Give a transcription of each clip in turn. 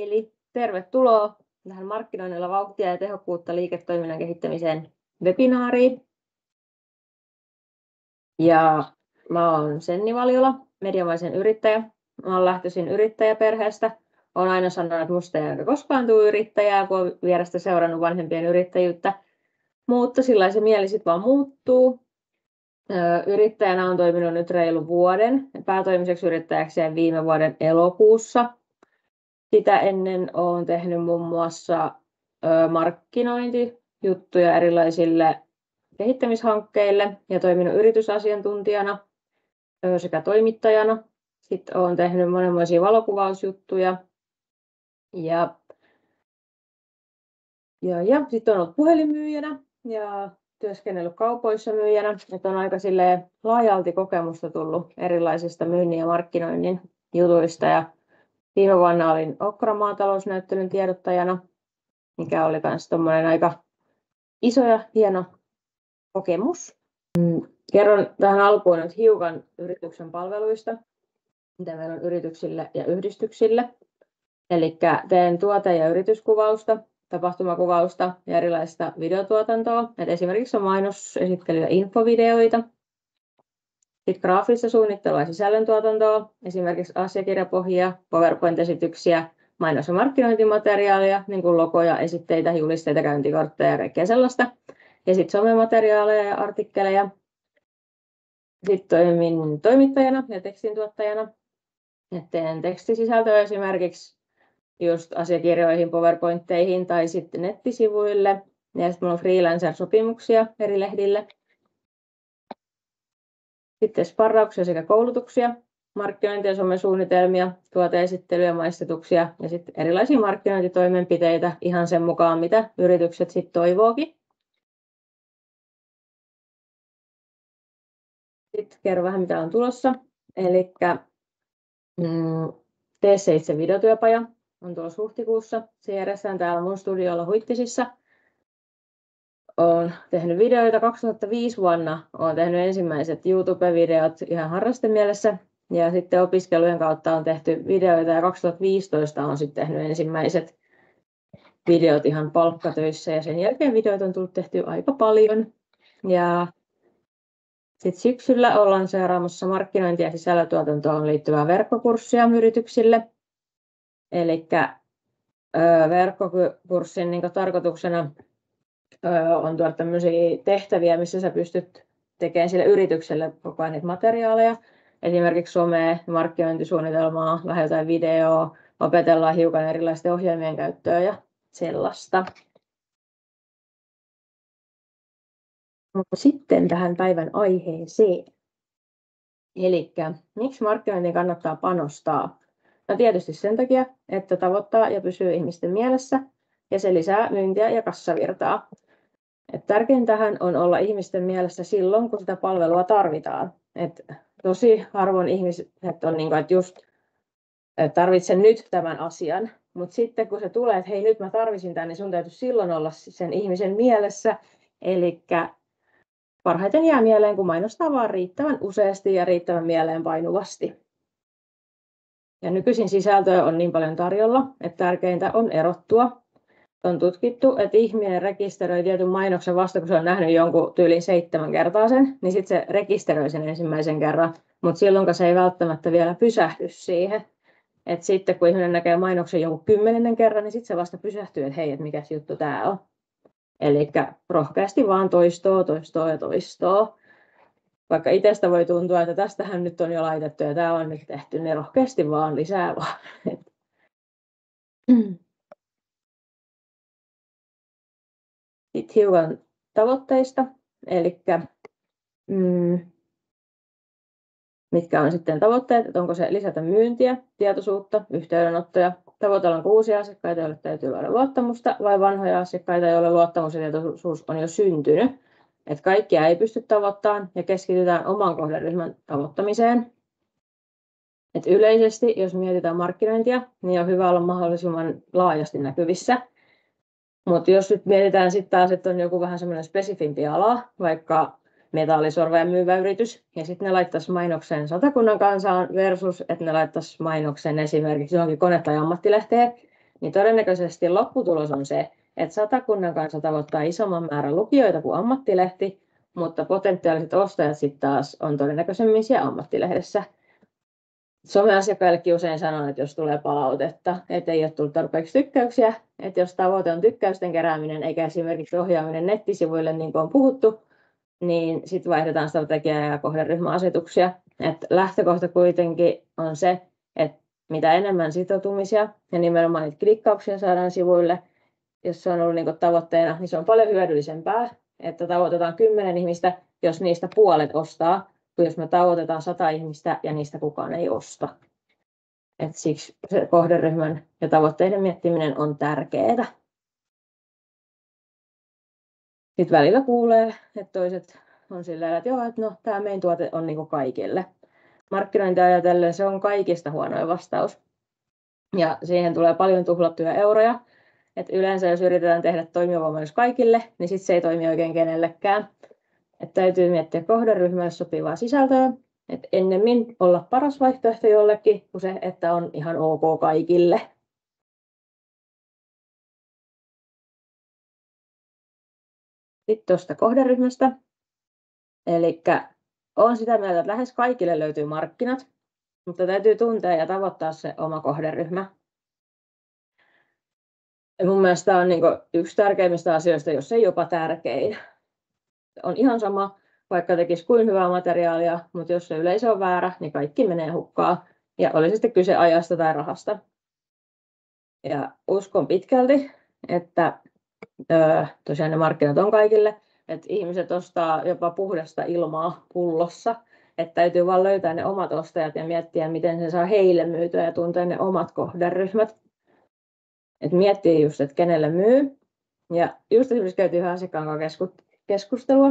Eli tervetuloa tähän markkinoinnilla vauhtia ja tehokkuutta liiketoiminnan kehittämiseen webinaariin. Ja mä oon Senni Valjola, mediamaisen yrittäjä. Mä oon lähtöisin yrittäjäperheestä. Oon aina sanonut, että musta ei koskaan tule yrittäjää, kun oon vierestä seurannut vanhempien yrittäjyyttä. Mutta sillä se mieli sitten vaan muuttuu. Yrittäjänä on toiminut nyt reilu vuoden. Päätoimiseksi yrittäjäksi jäin viime vuoden elokuussa. Sitä ennen olen tehnyt muun muassa markkinointijuttuja erilaisille kehittämishankkeille ja toiminut yritysasiantuntijana sekä toimittajana. Sitten olen tehnyt monenlaisia valokuvausjuttuja ja sitten olen ollut puhelinmyyjänä ja työskennellyt kaupoissa myyjänä. Että on aika laajalti kokemusta tullut erilaisista myynnin ja markkinoinnin jutuista. Ja viime vuonna olin Okra maatalousnäyttelyn tiedottajana, mikä oli myös aika iso ja hieno kokemus. Kerron tähän alkuun nyt hiukan yrityksen palveluista, mitä meillä on yrityksille ja yhdistyksille. Eli teen tuote- ja yrityskuvausta, tapahtumakuvausta ja erilaista videotuotantoa. Esimerkiksi on mainosesittely- ja infovideoita. Sitten graafista suunnittelua ja sisällöntuotantoa, esimerkiksi asiakirjapohjia, PowerPoint-esityksiä, mainos- ja markkinointimateriaalia, niin kuin logoja, esitteitä, julisteita, käyntikortteja ja kaikkea sellaista. Ja sitten somemateriaaleja ja artikkeleja. Sitten toimin toimittajana ja tekstintuottajana. Teen tekstisisältöä esimerkiksi just asiakirjoihin, PowerPointteihin tai sitten nettisivuille. Ja sitten minulla on freelancer-sopimuksia eri lehdille. Sitten sparrauksia sekä koulutuksia, markkinointia, somesuunnitelmia, tuoteesittelyjä, maistetuksia ja sitten erilaisia markkinointitoimenpiteitä ihan sen mukaan, mitä yritykset sitten toivookin. Sitten kerron vähän, mitä on tulossa. Eli Tee se itse videotyöpaja on tulossa huhtikuussa. Se järjestetään täällä mun studiolla Huittisissa. Olen tehnyt videoita 2005 vuonna. Olen tehnyt ensimmäiset YouTube-videot ihan harrastemielessä. Ja sitten opiskelujen kautta on tehty videoita ja 2015 olen sitten tehnyt ensimmäiset videot ihan palkkatöissä. Ja sen jälkeen videoita on tullut tehty aika paljon. Ja sitten syksyllä ollaan seuraamassa markkinointia ja sisällöntuotantoon liittyvää verkkokurssia yrityksille. Eli verkkokurssin tarkoituksena on tuoda tämmöisiä tehtäviä, missä sä pystyt tekemään sille yritykselle koko ajan niitä materiaaleja. Esimerkiksi somea, markkinointisuunnitelmaa, vähän jotain videoa, opetellaan hiukan erilaisten ohjelmien käyttöä ja sellaista. Mutta sitten tähän päivän aiheeseen. Eli miksi markkinointiin kannattaa panostaa? No tietysti sen takia, että tavoittaa ja pysyy ihmisten mielessä ja se lisää myyntiä ja kassavirtaa. Tärkeintähän on olla ihmisten mielessä silloin, kun sitä palvelua tarvitaan. Tosi harvoin ihmiset on niin kuin, että just tarvitsen nyt tämän asian, mutta sitten kun se tulee, että hei nyt mä tarvitsin tämän, niin sun täytyy silloin olla sen ihmisen mielessä. Eli parhaiten jää mieleen, kun mainostaa vaan riittävän useasti ja riittävän mieleenpainuvasti. Ja nykyisin sisältöä on niin paljon tarjolla, että tärkeintä on erottua. On tutkittu, että ihminen rekisteröi tietyn mainoksen vasta, kun se on nähnyt jonkun tyylin 7 kertaa sen, niin sitten se rekisteröi sen ensimmäisen kerran, mutta silloin se ei välttämättä vielä pysähdy siihen. Et sitten kun ihminen näkee mainoksen jonkun 10. kerran, niin sitten se vasta pysähtyy, että hei, että mikäs juttu tämä on. Eli rohkeasti vaan toistoa. Vaikka itsestä voi tuntua, että tästähän nyt on jo laitettu ja tämä on nyt tehty, niin rohkeasti vaan lisää vaan. Sitten hiukan tavoitteista, eli mitkä on sitten tavoitteet, että onko se lisätä myyntiä, tietoisuutta, yhteydenottoja, tavoitellaanko uusia asiakkaita, joille täytyy luoda luottamusta, vai vanhoja asiakkaita, joille luottamus ja tietoisuus on jo syntynyt. Että kaikkia ei pysty tavoittamaan ja keskitytään oman kohderyhmän tavoittamiseen. Että yleisesti, jos mietitään markkinointia, niin on hyvä olla mahdollisimman laajasti näkyvissä. Mutta jos nyt mietitään sitten taas, että on joku vähän semmoinen spesifimpi ala, vaikka metallisorveja myyvä yritys, ja sitten ne laittaisi mainoksen Satakunnan Kansaan versus, että ne laittaisi mainoksen esimerkiksi johonkin kone- tai ammattilehteen, niin todennäköisesti lopputulos on se, että Satakunnan kanssa tavoittaa isomman määrän lukijoita kuin ammattilehti, mutta potentiaaliset ostajat sitten taas on todennäköisemmin siellä ammattilehdessä. Someasiakkaillekin usein sanon, että jos tulee palautetta, että ei ole tullut tarpeeksi tykkäyksiä, että jos tavoite on tykkäysten kerääminen eikä esimerkiksi ohjaaminen nettisivuille niin kuin on puhuttu, niin sitten vaihdetaan strategiaa ja kohderyhmäasetuksia. Et lähtökohta kuitenkin on se, että mitä enemmän sitoutumisia ja nimenomaan niitä klikkauksia saadaan sivuille, jos se on ollut niin tavoitteena, niin se on paljon hyödyllisempää, että tavoitetaan 10 ihmistä, jos niistä puolet ostaa, kuin jos me tavoitetaan 100 ihmistä ja niistä kukaan ei osta. Et siksi se kohderyhmän ja tavoitteiden miettiminen on tärkeää. Sitten välillä kuulee, että toiset on silleen, että joo, että no, tämä meidän tuote on niin kaikille. Markkinointia ajatellen se on kaikista huonoin vastaus. Ja siihen tulee paljon tuhlattuja euroja. Et yleensä jos yritetään tehdä toimiva mainos kaikille, niin sitten se ei toimi oikein kenellekään. Et täytyy miettiä kohderyhmälle sopivaa sisältöä. Et ennemmin olla paras vaihtoehto jollekin kuin se, että on ihan ok kaikille. Sitten tuosta kohderyhmästä. Eli olen sitä mieltä, että lähes kaikille löytyy markkinat, mutta täytyy tuntea ja tavoittaa se oma kohderyhmä. Ja mun mielestä tämä on yksi tärkeimmistä asioista, jos ei jopa tärkein. On ihan sama, vaikka tekisi kuin hyvää materiaalia, mutta jos se yleisö on väärä, niin kaikki menee hukkaan. Ja oli sitten kyse ajasta tai rahasta. Ja uskon pitkälti, että tosiaan ne markkinat on kaikille, että ihmiset ostaa jopa puhdasta ilmaa pullossa. Että täytyy vaan löytää ne omat ostajat ja miettiä, miten se saa heille myytyä ja tuntea ne omat kohderyhmät. Että miettii just, että kenelle myy. Ja just esimerkiksi käytiin yhden asiakkaan kanssa keskustelua.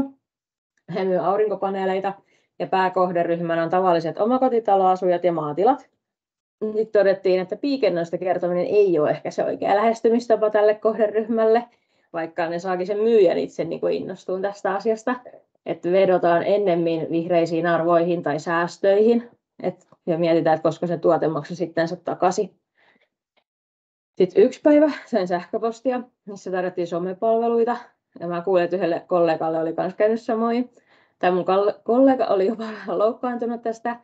He myy aurinkopaneeleita ja pääkohderyhmänä on tavalliset omakotitaloasujat ja maatilat. Nyt todettiin, että piikennöistä kertominen ei ole ehkä se oikea lähestymistapa tälle kohderyhmälle, vaikka ne saakin sen myyjän itse innostuun tästä asiasta. Että vedotaan ennemmin vihreisiin arvoihin tai säästöihin ja mietitään, että koska se tuote maksaa sitten takaisin. Sitten yksi päivä sain sähköpostia, missä tarjottiin somepalveluita. Ja mä kuulin, että yhdelle kollegalle oli myös käynyt samoin. Tämä mun kollega oli jopa loukkaantunut tästä.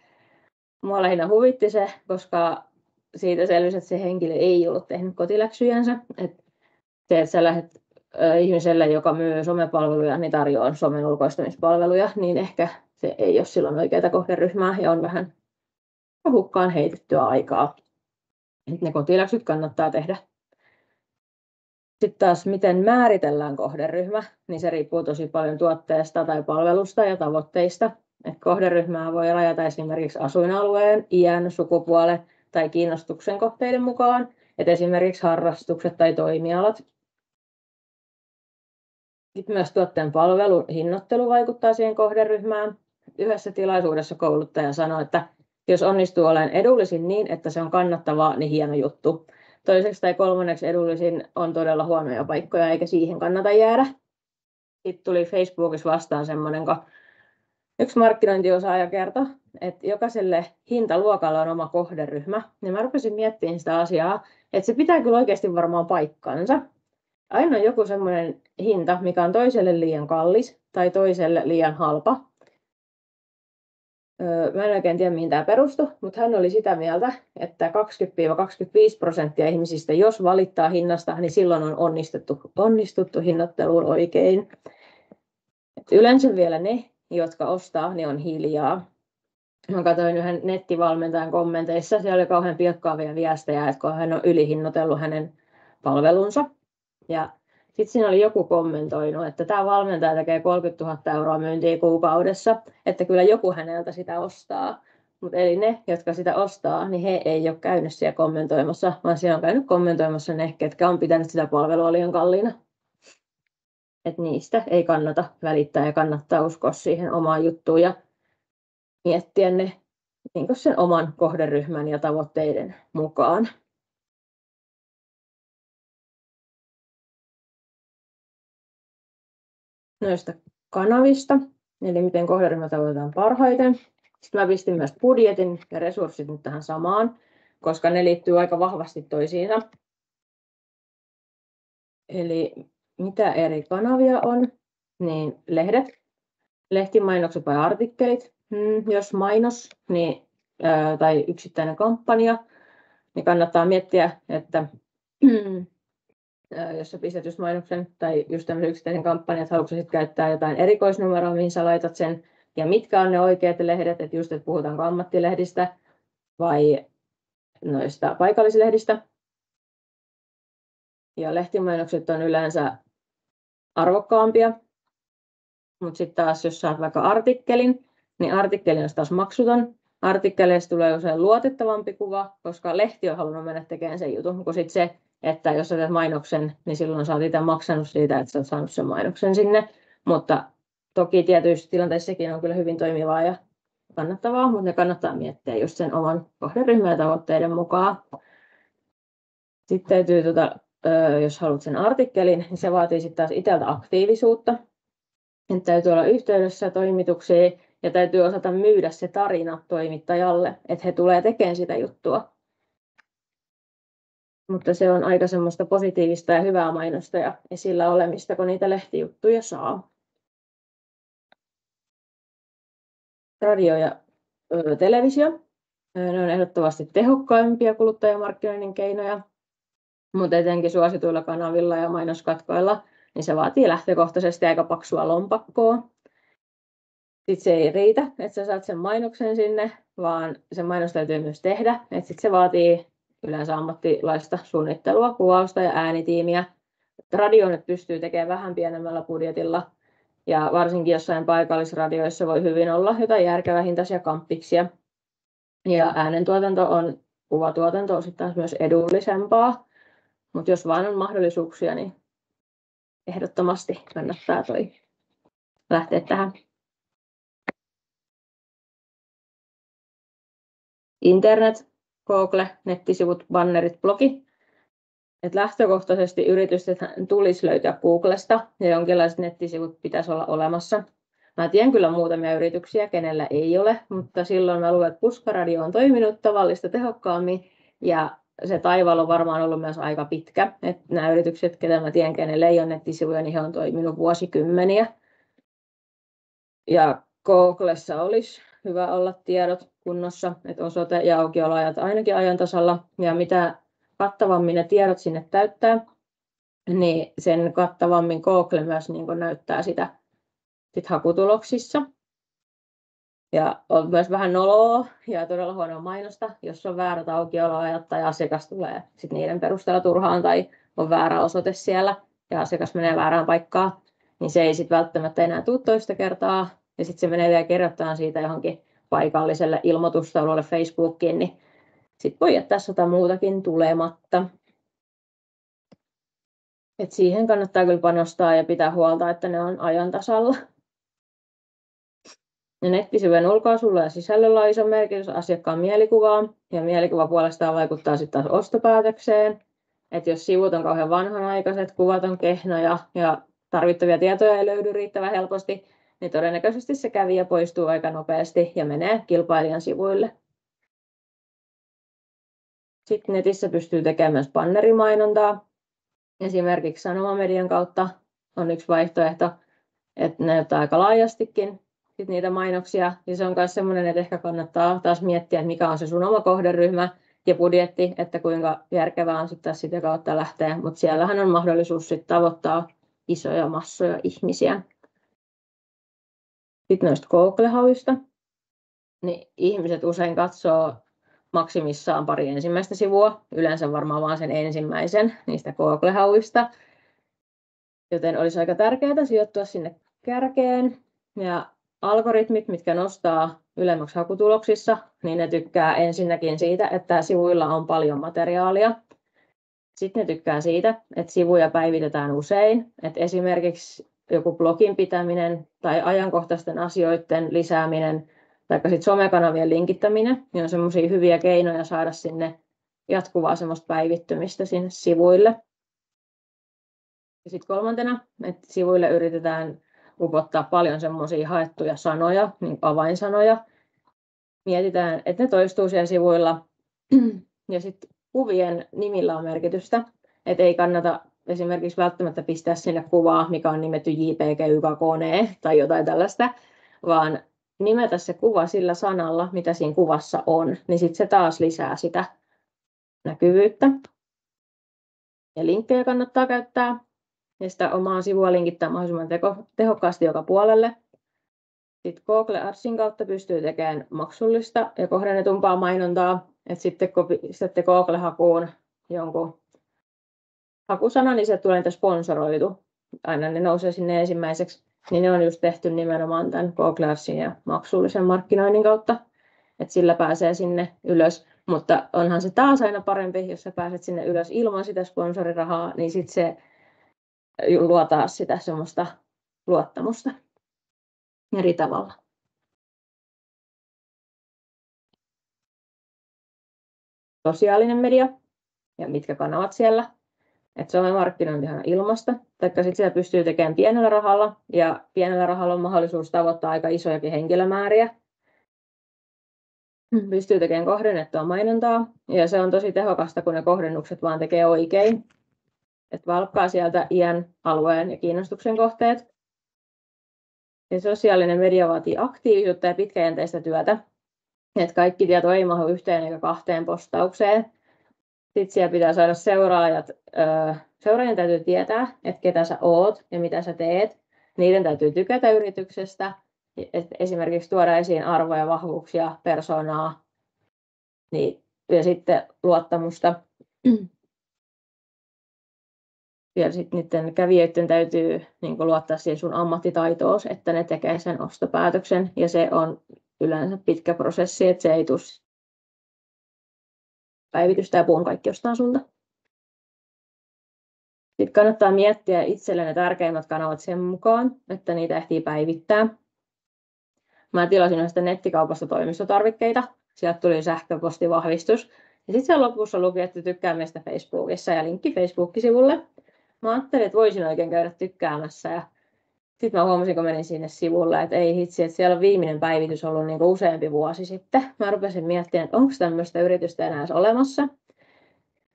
Mua lähinnä huvitti se, koska siitä selvisi, että se henkilö ei ollut tehnyt kotiläksyjänsä. Että sä lähdet ihmiselle, joka myy somepalveluja, niin tarjoaa somen ulkoistamispalveluja, niin ehkä se ei ole silloin oikeaa kohderyhmää ja on vähän hukkaan heitettyä aikaa. Ne kotiläksyt kannattaa tehdä. Sitten taas, miten määritellään kohderyhmä, niin se riippuu tosi paljon tuotteesta tai palvelusta ja tavoitteista. Et kohderyhmää voi rajata esimerkiksi asuinalueen, iän, sukupuolen tai kiinnostuksen kohteiden mukaan, et esimerkiksi harrastukset tai toimialat. Sitten myös tuotteen palvelun hinnoittelu vaikuttaa siihen kohderyhmään. Yhdessä tilaisuudessa kouluttaja sanoi, että jos onnistuu olemaan edullisin niin, että se on kannattavaa, niin hieno juttu. Toiseksi tai kolmanneksi edullisin on todella huonoja paikkoja, eikä siihen kannata jäädä. Sitten tuli Facebookissa vastaan semmoinen, kun yksi markkinointiosaaja kertoi, että jokaiselle hintaluokalla on oma kohderyhmä. Ja mä rupesin miettimään sitä asiaa, että se pitää kyllä oikeasti varmaan paikkansa. Aina on joku semmoinen hinta, mikä on toiselle liian kallis tai toiselle liian halpa. Mä en oikein tiedä, mihin tämä perustui, mutta hän oli sitä mieltä, että 20-25% ihmisistä, jos valittaa hinnasta, niin silloin on onnistuttu hinnoitteluun oikein. Et yleensä vielä ne, jotka ostaa, niin on hiljaa. Mä katsoin yhden nettivalmentajan kommenteissa, siellä oli kauhean pilkkaavia viestejä, että kun hän on ylihinnoitellut hänen palvelunsa. Ja sitten siinä oli joku kommentoinut, että tämä valmentaja tekee 30 000 euroa myyntiä kuukaudessa, että kyllä joku häneltä sitä ostaa. Mutta eli ne, jotka sitä ostaa, niin he ei ole käynyt siellä kommentoimassa, vaan siellä on käynyt kommentoimassa ne, ketkä on pitänyt sitä palvelua liian kalliina. Että niistä ei kannata välittää ja kannattaa uskoa siihen omaan juttuun ja miettiä ne niin sen oman kohderyhmän ja tavoitteiden mukaan. Noista kanavista, eli miten kohderyhmä tavoitetaan parhaiten. Sitten mä pistin myös budjetin ja resurssit nyt tähän samaan, koska ne liittyy aika vahvasti toisiinsa. Eli mitä eri kanavia on, niin lehdet, lehtimainokset vai artikkelit. Jos mainos niin, tai yksittäinen kampanja, niin kannattaa miettiä, että jos sä pistät just mainoksen tai just tämmöisen yksittäisen kampanjan, että haluatko sitten käyttää jotain erikoisnumeroa, mihin sä laitat sen, ja mitkä on ne oikeat lehdet, että just, että puhutaanko ammattilehdistä vai noista paikallislehdistä. Ja lehtimainokset on yleensä arvokkaampia, mutta sitten taas jos saat vaikka artikkelin, niin artikkeli on taas maksuton. Artikkeleista tulee usein luotettavampi kuva, koska lehti on halunnut mennä tekemään sen jutun, kun sitten se, että jos sä teet mainoksen, niin silloin sä oot itse maksanut siitä, että sä oot saanut sen mainoksen sinne. Mutta toki tietyissä tilanteissa sekin on kyllä hyvin toimivaa ja kannattavaa, mutta ne kannattaa miettiä just sen oman kohderyhmän ja tavoitteiden mukaan. Sitten täytyy, jos haluat sen artikkelin, niin se vaatii sitten taas itseltä aktiivisuutta. Että täytyy olla yhteydessä toimituksiin ja täytyy osata myydä se tarina toimittajalle, että he tulee tekemään sitä juttua. Mutta se on aika semmoista positiivista ja hyvää mainosta ja esillä olemista, kun niitä lehtijuttuja saa. Radio ja televisio. Ne on ehdottomasti tehokkaimpia kuluttajamarkkinoinnin keinoja, mutta etenkin suosituilla kanavilla ja mainoskatkoilla, niin se vaatii lähtökohtaisesti aika paksua lompakkoa. Sitten se ei riitä, että sä saat sen mainoksen sinne, vaan se mainos täytyy myös tehdä. Sitten se vaatii yleensä ammattilaista suunnittelua, kuvausta ja äänitiimiä. Radio nyt pystyy tekemään vähän pienemmällä budjetilla. Ja varsinkin jossain paikallisradioissa voi hyvin olla jotain järkevähintaisia kamppiksia. Ja äänentuotanto on, kuvatuotanto on sitten taas myös edullisempaa. Mutta jos vaan on mahdollisuuksia, niin ehdottomasti kannattaa lähteä tähän. Internet, Google, nettisivut, bannerit, blogi. Et lähtökohtaisesti yritysten tulisi löytyä Googlesta ja jonkinlaiset nettisivut pitäisi olla olemassa. Mä tiedän kyllä muutamia yrityksiä, kenellä ei ole, mutta silloin mä luulen, että puskaradio on toiminut tavallista tehokkaammin ja se taival on varmaan ollut myös aika pitkä. Et nämä yritykset, ketä mä tiedän, kenellä ei ole nettisivuja, niin he on toiminut vuosikymmeniä. Ja Googlessa olisi hyvä olla tiedot kunnossa, että osoite ja aukioloajat ainakin ajan tasalla. Ja mitä kattavammin ne tiedot sinne täyttää, niin sen kattavammin Google myös niin näyttää sitä hakutuloksissa. Ja on myös vähän noloa ja todella huonoa mainosta, jos on väärät aukioloajat tai asiakas tulee sit niiden perusteella turhaan tai on väärä osoite siellä ja asiakas menee väärään paikkaan, niin se ei sitten välttämättä enää tule toista kertaa. Ja sitten se menee vielä kirjoittamaan siitä johonkin paikalliselle ilmoitustaululle Facebookiin, niin sitten voi jättää 100 muutakin tulematta. Et siihen kannattaa kyllä panostaa ja pitää huolta, että ne on ajan tasalla. Ja nettisivujen ulkoasulla ja sisällöllä on iso merkitys asiakkaan mielikuvaan, ja mielikuva puolestaan vaikuttaa sitten taas ostopäätökseen. Et jos sivut on kauhean vanhanaikaiset, kuvat on kehnoja ja tarvittavia tietoja ei löydy riittävän helposti, niin todennäköisesti se kävijä poistuu aika nopeasti ja menee kilpailijan sivuille. Sitten netissä pystyy tekemään myös bannerimainontaa. Esimerkiksi Sanomamedian kautta on yksi vaihtoehto, että näyttää aika laajastikin sit niitä mainoksia. Ja se on myös sellainen, että ehkä kannattaa taas miettiä, että mikä on se sun oma kohderyhmä ja budjetti, että kuinka järkevää on sitten sitä kautta lähteä. Mutta siellähän on mahdollisuus sit tavoittaa isoja massoja ihmisiä. Sitten noista Google-hauista, niin ihmiset usein katsoo maksimissaan pari ensimmäistä sivua, yleensä varmaan vain sen ensimmäisen niistä Google-hauista, joten olisi aika tärkeää sijoittua sinne kärkeen. Ja algoritmit, mitkä nostaa ylemmäksi hakutuloksissa, niin ne tykkää ensinnäkin siitä, että sivuilla on paljon materiaalia. Sitten ne tykkää siitä, että sivuja päivitetään usein, että esimerkiksi joku blogin pitäminen tai ajankohtaisten asioiden lisääminen tai sitten somekanavien linkittäminen, niin on semmoisia hyviä keinoja saada sinne jatkuvaa semmoista päivittymistä sinne sivuille. Ja sitten kolmantena, että sivuille yritetään upottaa paljon semmoisia haettuja sanoja, niin avainsanoja. Mietitään, että ne toistuu siellä sivuilla. Ja sitten kuvien nimillä on merkitystä, että ei kannata esimerkiksi välttämättä pistää sinne kuvaa, mikä on nimetty JPG-kone tai jotain tällaista, vaan nimetä se kuva sillä sanalla, mitä siinä kuvassa on, niin sitten se taas lisää sitä näkyvyyttä. Ja linkkejä kannattaa käyttää, ja sitä omaa sivua linkittää mahdollisimman tehokkaasti joka puolelle. Sitten Google Adsin kautta pystyy tekemään maksullista ja kohdennetumpaa mainontaa. Et sitten kun pistätte Google-hakuun jonkun hakusanan, niin se tulee niitä sponsoroitu. Aina ne nousee sinne ensimmäiseksi. Niin ne on just tehty nimenomaan tämän Google Adsin ja maksullisen markkinoinnin kautta. Että sillä pääsee sinne ylös. Mutta onhan se taas aina parempi, jos sä pääset sinne ylös ilman sitä sponsorirahaa, niin sitten se luo taas sitä semmoista luottamusta eri tavalla. Sosiaalinen media ja mitkä kanavat siellä. Että somemarkkinointi on ilmasta, taikka sitten sitä pystyy tekemään pienellä rahalla, ja pienellä rahalla on mahdollisuus tavoittaa aika isojakin henkilömääriä. Pystyy tekemään kohdennettua mainontaa, ja se on tosi tehokasta, kun ne kohdennukset vaan tekee oikein. Että valkkaa sieltä iän, alueen ja kiinnostuksen kohteet. Ja sosiaalinen media vaatii aktiivisuutta ja pitkäjänteistä työtä. Että kaikki tieto ei mahdu yhteen eikä kahteen postaukseen. Sitten siellä pitää saada seuraajat. Seuraajien täytyy tietää, että ketä sä oot ja mitä sä teet. Niiden täytyy tykätä yrityksestä. Esimerkiksi tuoda esiin arvoja, vahvuuksia, persoonaa ja sitten luottamusta. Ja sitten niiden kävijöiden täytyy luottaa siihen sun ammattitaitoon, että ne tekee sen ostopäätöksen. Ja se on yleensä pitkä prosessi, että se ei tule päivitystä ja puhun kaikki jostain sulta. Sitten kannattaa miettiä itselle ne tärkeimmät kanavat sen mukaan, että niitä ehtii päivittää. Mä tilasin näistä nettikaupasta toimistotarvikkeita. Sieltä tuli sähköpostivahvistus. Ja sitten siellä lopussa luki, että tykkää meistä Facebookissa ja linkki Facebook-sivulle. Mä ajattelin, että voisin oikein käydä tykkäämässä. Ja sitten mä huomasin, kun menin sinne sivulle, että ei hitsi, että siellä on viimeinen päivitys ollut useampi vuosi sitten. Mä rupesin miettimään, että onko tämmöistä yritystä enää olemassa.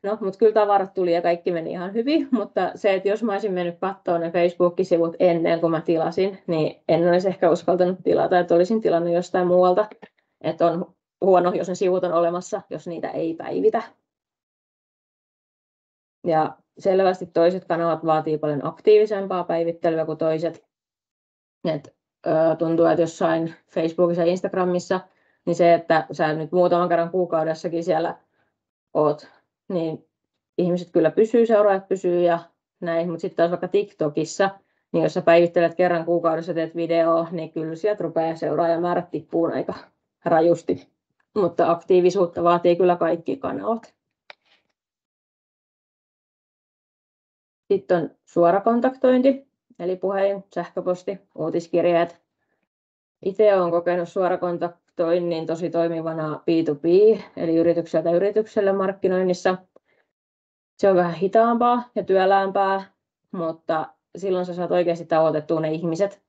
No, mutta kyllä tavarat tuli ja kaikki meni ihan hyvin, mutta se, että jos mä olisin mennyt katsomaan ne Facebook-sivut ennen kuin mä tilasin, niin en olisi ehkä uskaltanut tilata, että olisin tilannut jostain muualta. Että on huono, jos ne sivut on olemassa, jos niitä ei päivitä. Ja selvästi toiset kanavat vaatii paljon aktiivisempaa päivittelyä kuin toiset. Tuntuu, että jossain Facebookissa ja Instagramissa, niin se, että sä nyt muutaman kerran kuukaudessakin siellä oot, niin ihmiset kyllä seuraajat pysyy ja näin, mutta sitten taas vaikka TikTokissa, niin jos sä päivittelet kerran kuukaudessa, teet videoa, niin kyllä sieltä rupeaa seuraajamäärät tippuun aika rajusti. Mutta aktiivisuutta vaatii kyllä kaikki kanavat. Sitten on suorakontaktointi, eli puhelin, sähköposti, uutiskirjeet. Itse olen kokenut suorakontaktoinnin tosi toimivana B2B, eli yritykseltä yritykselle markkinoinnissa. Se on vähän hitaampaa ja työläämpää, mutta silloin sä saat oikeasti tavoitettua ne ihmiset.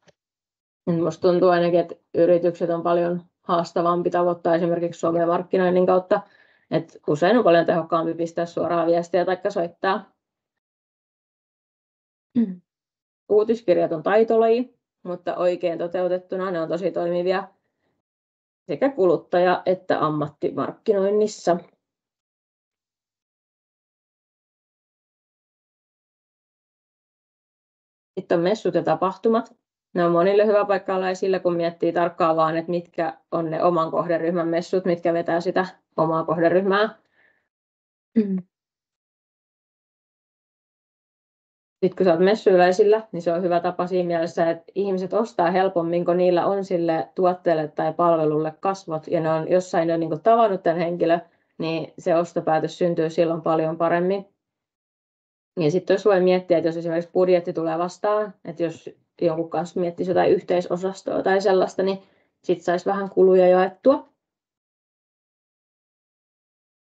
Minusta tuntuu ainakin, että yritykset on paljon haastavampi tavoittaa esimerkiksi somemarkkinoinnin kautta. Että usein on paljon tehokkaampi pistää suoraan viestiä tai soittaa. Uutiskirjat on taitolaji, mutta oikein toteutettuna ne on tosi toimivia sekä kuluttaja- että ammattimarkkinoinnissa. Sitten on messut ja tapahtumat. Ne on monille hyvä paikka olla esillä, kun miettii tarkkaan vaan, että mitkä on ne oman kohderyhmän messut, mitkä vetää sitä omaa kohderyhmää. Sitten kun sä oot messuilla esillä, niin se on hyvä tapa siinä mielessä, että ihmiset ostaa helpommin, kun niillä on sille tuotteelle tai palvelulle kasvot, ja ne on jossain jo tavannut tämän henkilön, niin se ostopäätös syntyy silloin paljon paremmin. Ja sitten jos voi miettiä, että jos esimerkiksi budjetti tulee vastaan, että jos jonkun kanssa miettisi jotain yhteisosastoa tai sellaista, niin sitten saisi vähän kuluja jaettua.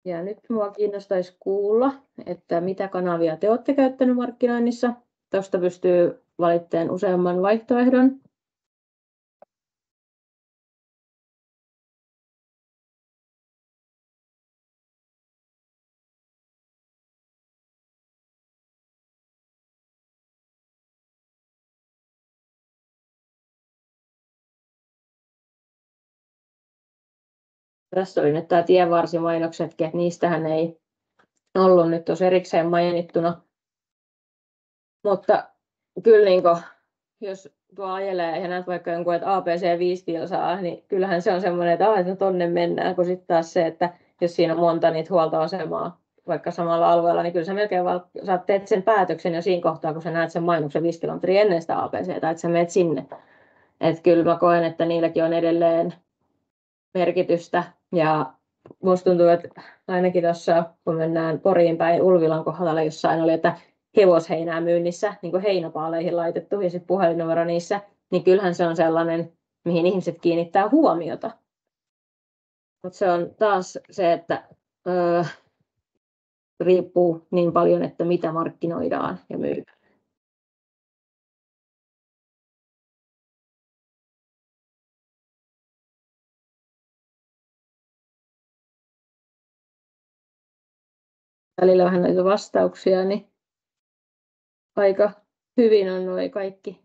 Ja nyt minua kiinnostaisi kuulla, että mitä kanavia te olette käyttänyt markkinoinnissa. Tuosta pystyy valittamaan useamman vaihtoehdon. Tässä oli nyt tämä tienvarsimainoksetkin, että niistähän ei ollut nyt tuossa erikseen mainittuna. Mutta kyllä niin kuin, jos tuo ajelee ja näet vaikka jonkun, että APC 5 kilsaa, niin kyllähän se on semmoinen, että tonne mennään, kun sitten taas se, että jos siinä on monta niitä huoltoasemaa vaikka samalla alueella, niin kyllä sä melkein sä teet sen päätöksen jo siinä kohtaa, kun sä näet sen mainoksen 5 kilometriä ennen sitä APCtä, että sä menet sinne. Että kyllä mä koen, että niilläkin on edelleen merkitystä. Ja musta tuntuu, että ainakin tuossa, kun mennään Poriin päin Ulvilan kohdalla jossain oli, että hevosheinää myynnissä, niin kuin heinäpaaleihin laitettu ja sitten puhelinnumero niissä, niin kyllähän se on sellainen, mihin ihmiset kiinnittää huomiota. Mutta se on taas se, että riippuu niin paljon, että mitä markkinoidaan ja myydään. Välillä vähän näitä vastauksia, niin aika hyvin on nuo kaikki.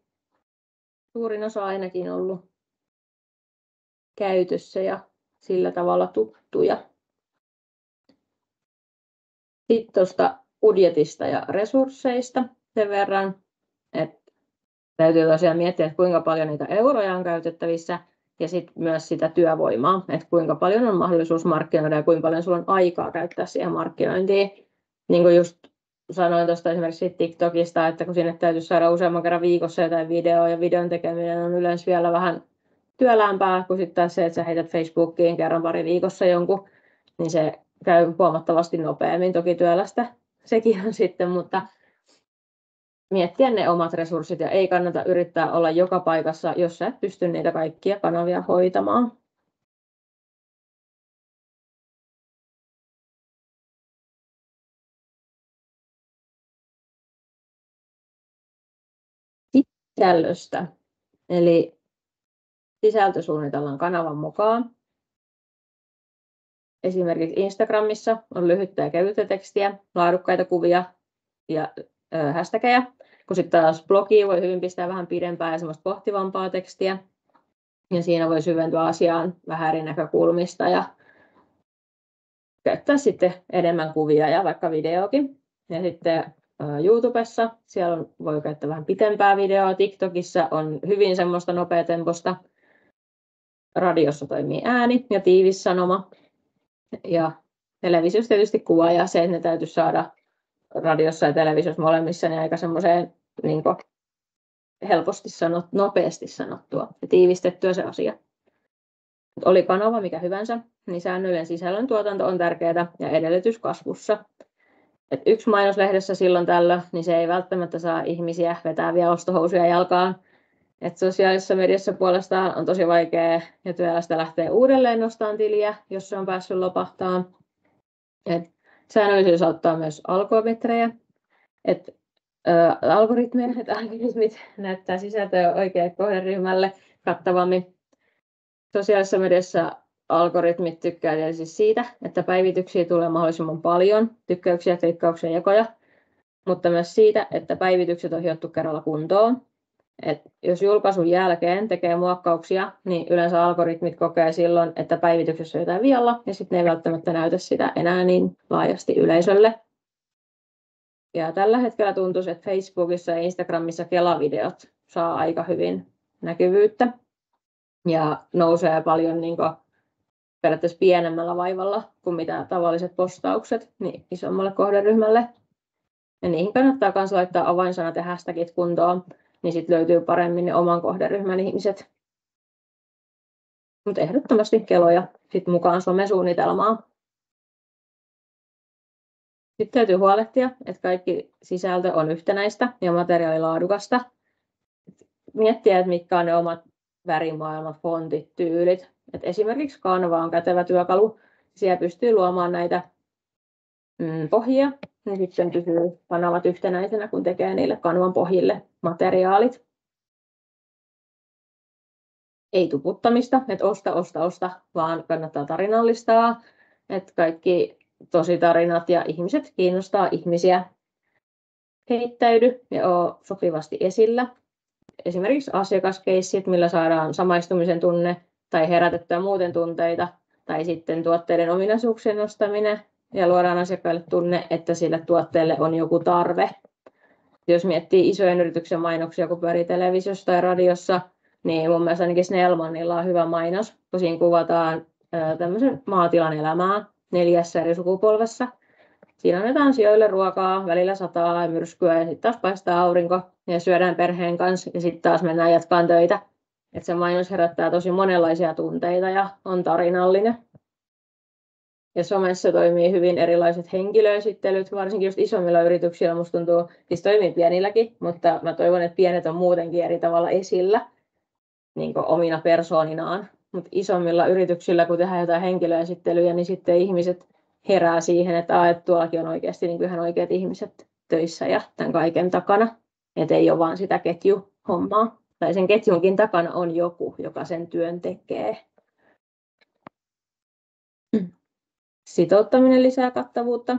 Suurin osa ainakin ollut käytössä ja sillä tavalla tuttuja. Sitten tuosta budjetista ja resursseista sen verran, että täytyy tosiaan miettiä, että kuinka paljon niitä euroja on käytettävissä ja sitten myös sitä työvoimaa, että kuinka paljon on mahdollisuus markkinoida ja kuinka paljon sulla on aikaa käyttää siihen markkinointiin. Niin kuin just sanoin tuosta esimerkiksi TikTokista, että kun sinne täytyy saada useamman kerran viikossa jotain videoa ja videon tekeminen on yleensä vielä vähän työläämpää kuin sitten taas se, että sä heität Facebookiin kerran pari viikossa jonkun, niin se käy huomattavasti nopeammin. Toki työlästä sekin on sitten, mutta miettiä ne omat resurssit ja ei kannata yrittää olla joka paikassa, jos sä et pysty niitä kaikkia kanavia hoitamaan. Sisällöstä. Eli sisältö suunnitellaan kanavan mukaan. Esimerkiksi Instagramissa on lyhyttä ja kevyttä tekstiä, laadukkaita kuvia ja hashtageja, kun sitten taas blogiin voi hyvin pistää vähän pidempää ja semmoista pohtivampaa tekstiä. Ja siinä voi syventyä asiaan vähän eri näkökulmista ja käyttää sitten enemmän kuvia ja vaikka videokin. Ja sitten YouTubessa siellä voi käyttää vähän pitempää videoa. TikTokissa on hyvin semmoista nopeatempoista. Radiossa toimii ääni ja tiivis sanoma. Ja televisiossa tietysti kuva ja se, että ne täytyy saada radiossa ja televisiossa molemmissa niin aika semmoiseen niin helposti nopeasti sanottua ja tiivistettyä se asia. Oli kanava mikä hyvänsä, niin säännöllinen sisällöntuotanto on tärkeää ja edellytys kasvussa. Et yksi mainoslehdessä silloin tällöin, niin se ei välttämättä saa ihmisiä vetäviä ostohousuja jalkaan. Et sosiaalisessa mediassa puolestaan on tosi vaikea ja työlästä lähtee uudelleen nostamaan tiliä, jos se on päässyt lopahtamaan. Säännöllisyys auttaa myös algometrejä. Algoritmit näyttää sisältöä oikealle kohderyhmälle kattavammin. Sosiaalisessa mediassa algoritmit tykkää tietysti siitä, että päivityksiä tulee mahdollisimman paljon, tykkäyksiä, klikkauksia ja jakoja, mutta myös siitä, että päivitykset on hiottu kerralla kuntoon. Jos julkaisun jälkeen tekee muokkauksia, niin yleensä algoritmit kokee silloin, että päivityksessä on jotain vialla, ja sitten ne ei välttämättä näytä sitä enää niin laajasti yleisölle. Ja tällä hetkellä tuntuu, että Facebookissa ja Instagramissa Kela-videot saa aika hyvin näkyvyyttä ja nousee paljon niin periaatteessa pienemmällä vaivalla kuin mitä tavalliset postaukset niin isommalle kohderyhmälle. Ja niihin kannattaa myös laittaa avainsanat ja hashtagit kuntoon, niin sitten löytyy paremmin ne oman kohderyhmän ihmiset. Mutta ehdottomasti Keloja sit mukaan somesuunnitelmaan. Sitten täytyy huolehtia, että kaikki sisältö on yhtenäistä ja materiaali laadukasta. Miettiä, että mitkä on ne omat värimaailmat, fontit, tyylit. Et esimerkiksi Canva on kätevä työkalu. Siellä pystyy luomaan näitä pohjia. Ja sitten pysyy kanavat yhtenäisenä, kun tekee niille Canvan pohjille materiaalit. Ei tuputtamista, että osta, vaan kannattaa tarinallistaa. Että kaikki tositarinat ja ihmiset kiinnostaa ihmisiä. Heittäydy ja ole sopivasti esillä. Esimerkiksi asiakaskeissit, millä saadaan samaistumisen tunne tai herätettyä muuten tunteita, tai sitten tuotteiden ominaisuuksien nostaminen ja luodaan asiakkaille tunne, että sille tuotteelle on joku tarve. Jos miettii isojen yrityksen mainoksia, kun pyörii televisiossa tai radiossa, niin mun mielestä ainakin Snellmanilla on hyvä mainos, kun siinä kuvataan tämmöisen maatilan elämää 4 eri sukupolvessa. Siinä annetaan sijoille ruokaa, välillä sataa ja myrskyä ja sitten taas paistaa aurinko ja syödään perheen kanssa ja sitten taas mennään jatkaan töitä. Et se mainos herättää tosi monenlaisia tunteita ja on tarinallinen. Ja somessa toimii hyvin erilaiset henkilöesittelyt, varsinkin just isommilla yrityksillä, musta tuntuu, siis toimii pienilläkin, mutta mä toivon, että pienet on muutenkin eri tavalla esillä niin kuin omina persooninaan. Mutta isommilla yrityksillä, kun tehdään jotain henkilöesittelyjä, niin sitten ihmiset herää siihen, että tuollakin on oikeasti niin ihan oikeat ihmiset töissä ja tämän kaiken takana. Että ei ole vaan sitä ketjuhommaa. Tai sen ketjunkin takana on joku, joka sen työn tekee. Sitouttaminen lisää kattavuutta.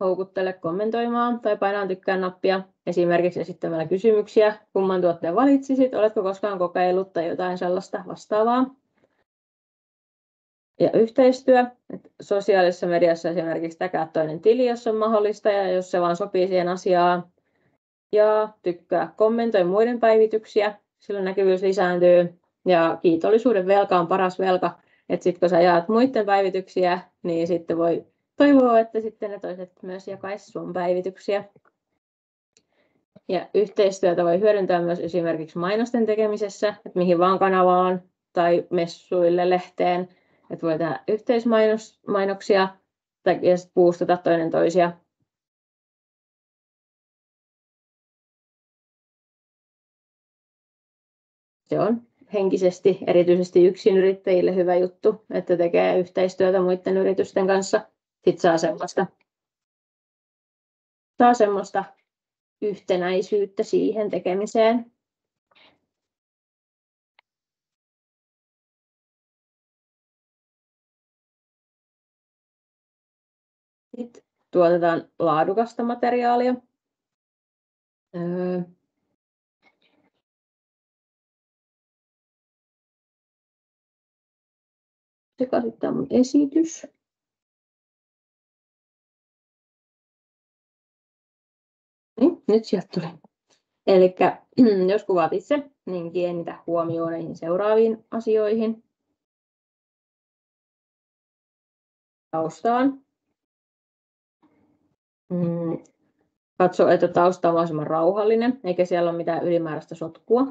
Houkuttele kommentoimaan tai painaa tykkään nappia. Esimerkiksi esittämällä kysymyksiä, kumman tuotteen valitsisit, oletko koskaan kokeillut tai jotain sellaista vastaavaa. Ja yhteistyö. Sosiaalisessa mediassa esimerkiksi täkää toinen tili, jos on mahdollista ja jos se vaan sopii siihen asiaan. Ja tykkää, kommentoi muiden päivityksiä, silloin näkyvyys lisääntyy. Ja kiitollisuuden velka on paras velka. Että sitten kun sä jaat muiden päivityksiä, niin sitten voi toivoa, että sitten ne toiset myös jakaisi sun päivityksiä. Ja yhteistyötä voi hyödyntää myös esimerkiksi mainosten tekemisessä, että mihin vaan kanavaan tai messuille, lehteen. Että voi tehdä yhteismainoksia ja sitten boostata toinen toisia. Se on henkisesti, erityisesti yksinyrittäjille hyvä juttu, että tekee yhteistyötä muiden yritysten kanssa. Sitten saa semmoista yhtenäisyyttä siihen tekemiseen. Sitten tuotetaan laadukasta materiaalia. Sekaisin tämä mun esitys. Niin, nyt sieltä tuli. Eli jos kuvaat itse, niin kiinnitä huomioon näihin seuraaviin asioihin. Taustaan. Katso, että tausta on mahdollisimman rauhallinen, eikä siellä ole mitään ylimääräistä sotkua.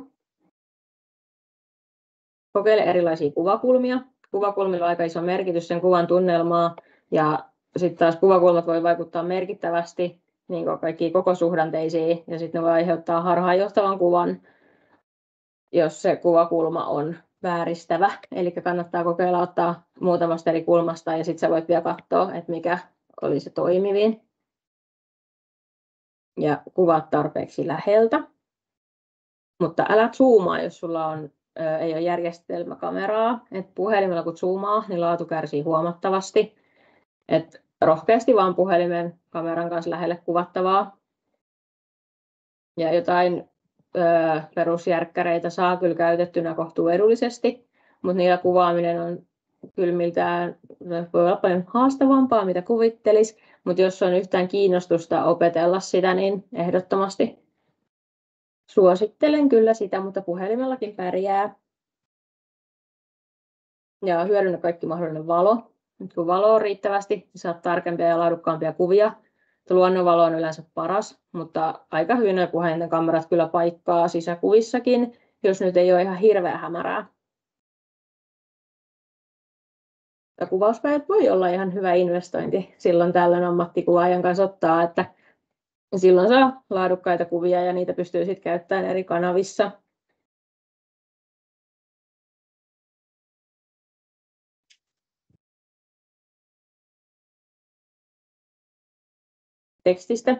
Kokeile erilaisia kuvakulmia. Kuvakulmilla on aika iso merkitys sen kuvan tunnelmaa, ja sitten taas kuvakulmat voi vaikuttaa merkittävästi niin kaikkiin koko suhdanteisiin, ja sitten ne voi aiheuttaa harhaanjohtavan kuvan, jos se kuvakulma on vääristävä. Eli kannattaa kokeilla ottaa muutamasta eri kulmasta, ja sitten sä voit vielä katsoa, että mikä oli se toimivin. Ja kuvaat tarpeeksi läheltä. Mutta älä zoomaa, jos sulla ei ole järjestelmäkameraa. Et puhelimella kun zoomaa, niin laatu kärsii huomattavasti. Et rohkeasti vaan puhelimen kameran kanssa lähelle kuvattavaa. Ja jotain perusjärkkäreitä saa kyllä käytettynä kohtuu edullisesti, mutta niillä kuvaaminen on kylmiltään, voi olla paljon haastavampaa, mitä kuvittelisi, mutta jos on yhtään kiinnostusta opetella sitä, niin ehdottomasti suosittelen kyllä sitä, mutta puhelimellakin pärjää. Ja hyödynnä kaikki mahdollinen valo. Nyt kun valo on riittävästi, niin saat tarkempia ja laadukkaampia kuvia. Luonnonvalo on yleensä paras, mutta aika hyvin nuo puhelinten kamerat kyllä paikkaa sisäkuvissakin, jos nyt ei ole ihan hirveä hämärää. Ja kuvauspäivät voi olla ihan hyvä investointi silloin tällöin ammattikuvaajan kanssa ottaa, että silloin saa laadukkaita kuvia ja niitä pystyy sitten käyttämään eri kanavissa. Tekstistä,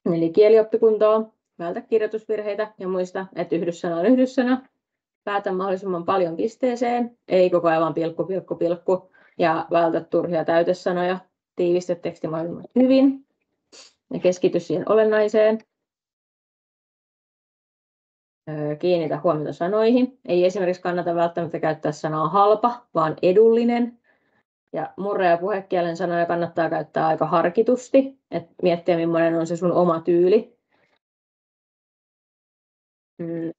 eli kielioppikuntoa, vältä kirjoitusvirheitä ja muista, että yhdyssana on yhdyssana. Päätä mahdollisimman paljon pisteeseen, ei koko ajan vaan pilkku, ja vältä turhia täytesanoja. Tiivistä teksti mahdollisimman hyvin ja keskity siihen olennaiseen. Kiinnitä huomiota sanoihin. Ei esimerkiksi kannata välttämättä käyttää sanaa halpa, vaan edullinen. Ja murre- ja puhekielen sanoja kannattaa käyttää aika harkitusti, että miettiä, millainen on se sun oma tyyli.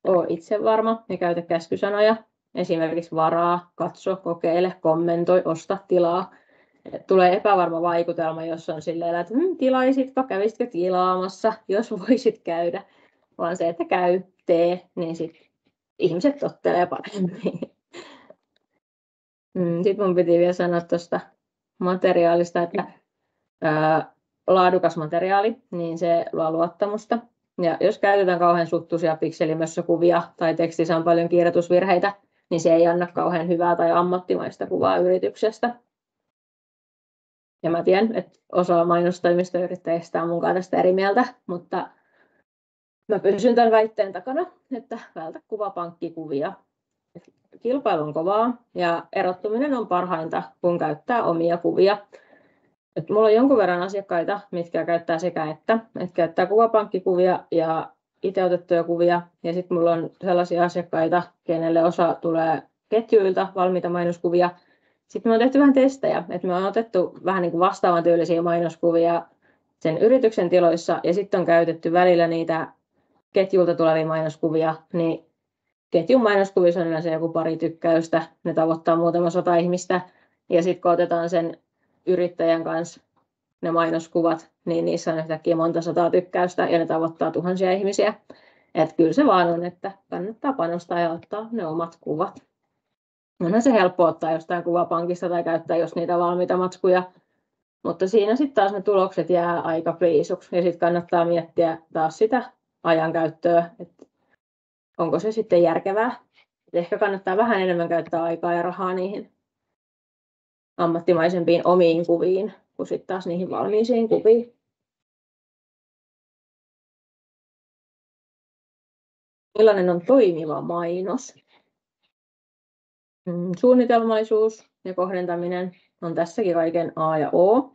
Oo itsevarma ja käytä käskysanoja. Esimerkiksi varaa, katso, kokeile, kommentoi, osta, tilaa. Tulee epävarma vaikutelma, jos on silleen, että tilaisitko, kävisitkö tilaamassa, jos voisit käydä. Vaan se, että käy, tee, niin sit ihmiset tottelee paremmin. Sitten mun piti vielä sanoa tuosta materiaalista, että laadukas materiaali, niin se luo luottamusta. Ja jos käytetään kauhean suttuisia pikselimössökuvia tai tekstissä on paljon kirjoitusvirheitä, niin se ei anna kauhean hyvää tai ammattimaista kuvaa yrityksestä. Ja mä tiedän, että osa mainostoimistoyrittäjistä on mukaan tästä eri mieltä, mutta mä pysyn tämän väitteen takana, että vältä kuvapankkikuvia. Kilpailu on kovaa ja erottuminen on parhainta, kun käyttää omia kuvia. Mulla on jonkun verran asiakkaita, mitkä käyttää sekä että käyttää kuvapankkikuvia ja itse otettuja kuvia. Ja sitten mulla on sellaisia asiakkaita, kenelle osa tulee ketjuilta valmiita mainoskuvia. Sitten me on tehty vähän testejä, että me on otettu vähän niin kuin vastaavan tyylisiä mainoskuvia sen yrityksen tiloissa ja sitten on käytetty välillä niitä ketjulta tulevia mainoskuvia, niin ketjun mainoskuvissa on yleensä joku pari tykkäystä, ne tavoittaa muutama 100 ihmistä ja sitten kun otetaan sen yrittäjän kanssa ne mainoskuvat, niin niissä on yhtäkkiä monta 100 tykkäystä ja ne tavoittaa tuhansia ihmisiä. Että kyllä se vaan on, että kannattaa panostaa ja ottaa ne omat kuvat. Onhan se helppo ottaa jostain kuvapankista tai käyttää jos niitä valmiita matskuja, mutta siinä sitten taas ne tulokset jää aika pliisuksi ja sitten kannattaa miettiä taas sitä ajankäyttöä, että onko se sitten järkevää. Et ehkä kannattaa vähän enemmän käyttää aikaa ja rahaa niihin ammattimaisempiin omiin kuviin kuin sitten taas niihin valmiisiin kuviin. Millainen on toimiva mainos? Suunnitelmallisuus ja kohdentaminen on tässäkin kaiken A ja O.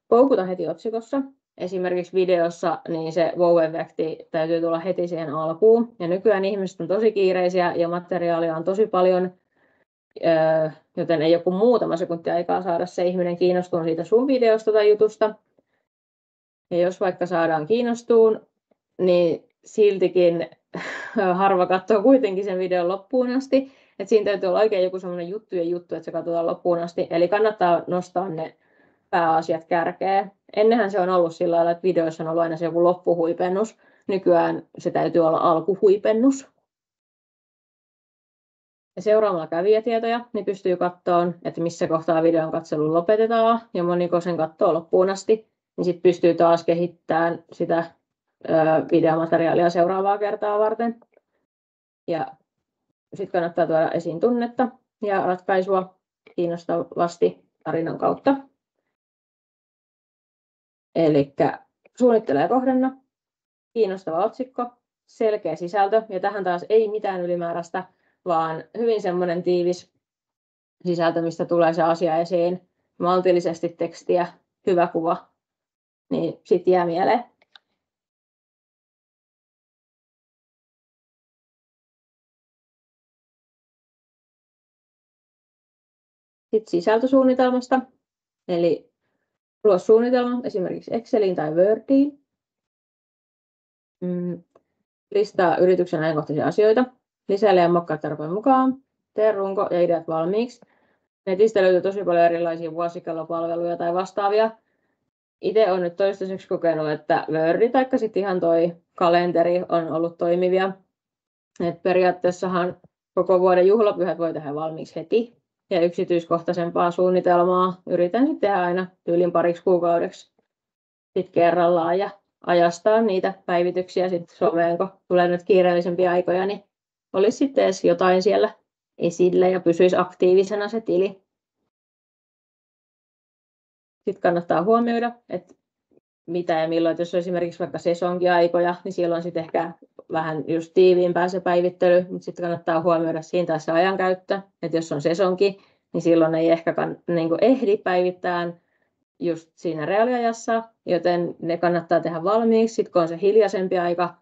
Koukuta heti otsikossa. Esimerkiksi videossa niin se wow-efekti täytyy tulla heti siihen alkuun. Ja nykyään ihmiset on tosi kiireisiä ja materiaalia on tosi paljon, joten ei joku muutama sekunti aikaa saada se ihminen kiinnostumaan siitä sun videosta tai jutusta. Ja jos vaikka saadaan kiinnostumaan, niin siltikin harva katsoo kuitenkin sen videon loppuun asti. Et siinä täytyy olla oikein joku sellainen juttu, että se katsotaan loppuun asti. Eli kannattaa nostaa ne pääasiat kärkeen. Ennenhän se on ollut sillä lailla, että videoissa on ollut aina se joku loppuhuipennus. Nykyään se täytyy olla alkuhuipennus. Ja seuraamalla kävijätietoja, niin pystyy katsomaan, että missä kohtaa videon katselu lopetetaan. Ja moniko sen katsoo loppuun asti, niin sitten pystyy taas kehittämään sitä videomateriaalia seuraavaa kertaa varten. Ja sitten kannattaa tuoda esiin tunnetta ja ratkaisua kiinnostavasti tarinan kautta. Eli suunnittele ja kohdenna, kiinnostava otsikko, selkeä sisältö, ja tähän taas ei mitään ylimääräistä, vaan hyvin semmoinen tiivis sisältö, mistä tulee se asia esiin, maltillisesti tekstiä, hyvä kuva, niin sitten jää mieleen. Sitten sisältösuunnitelmasta, eli luo suunnitelma esimerkiksi Exceliin tai Wordiin. Listaa yrityksen ajankohtaisia asioita, lisäile ja mokkaa tarpeen mukaan, tee runko ja ideat valmiiksi. Netistä löytyy tosi paljon erilaisia vuosikellopalveluja tai vastaavia. Itse olen nyt toistaiseksi kokenut, että Word tai sitten ihan toi kalenteri on ollut toimivia. Et periaatteessahan koko vuoden juhlapyhät voi tehdä valmiiksi heti. Ja yksityiskohtaisempaa suunnitelmaa yritän sitten tehdä aina tyylin pariksi kuukaudeksi sitten kerrallaan ja ajastaa niitä päivityksiä sitten someen, kun tulee nyt kiireellisempiä aikoja, niin olisi sitten edes jotain siellä esillä ja pysyisi aktiivisena se tili. Sitten kannattaa huomioida, että mitä ja milloin, jos on esimerkiksi vaikka sesonkiaikoja, niin silloin sitten ehkä vähän just tiiviimpää se päivittely, mutta sitten kannattaa huomioida siinä taas se ajankäyttö, että jos on sesonki, niin silloin ei ehkä ehdi päivittää just siinä reaaliajassa, joten ne kannattaa tehdä valmiiksi. Sitten kun on se hiljaisempi aika,